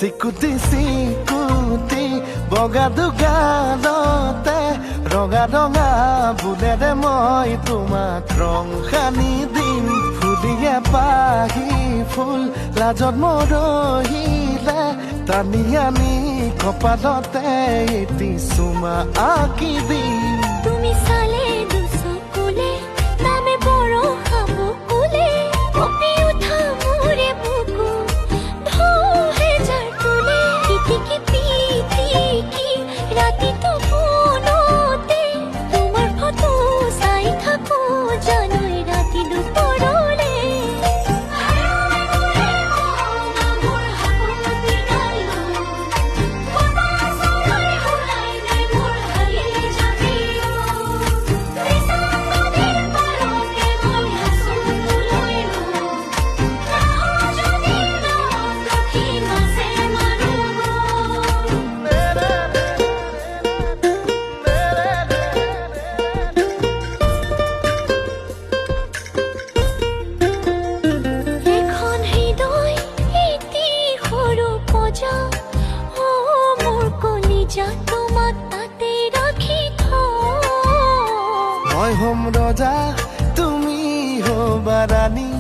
চিকুটি চিকুটি বগা দুগালতে ৰঙা ৰঙা বুলেৰে মই তোমাক ৰং সানি দিম ফুলিয়ে পাহি ফুল লাজত মৰহিলে টানি আনি কপালতে এটি চুমা আঁকি দিম তুমি চালে দুচকুলে নামে বৰ হাবুকুলে কঁপি উঠা মোৰে বুকু ঢৌহেজাৰ তোলে পিটিকি পিটিকি ৰাতিটো ফোনতে তোমাৰ ফটো চাই থাকো জানৈ ৰাতি দুপৰলে তোমাক তাতে ৰাখি মই হ'ম ৰজা তুমি হ'বা ৰাণী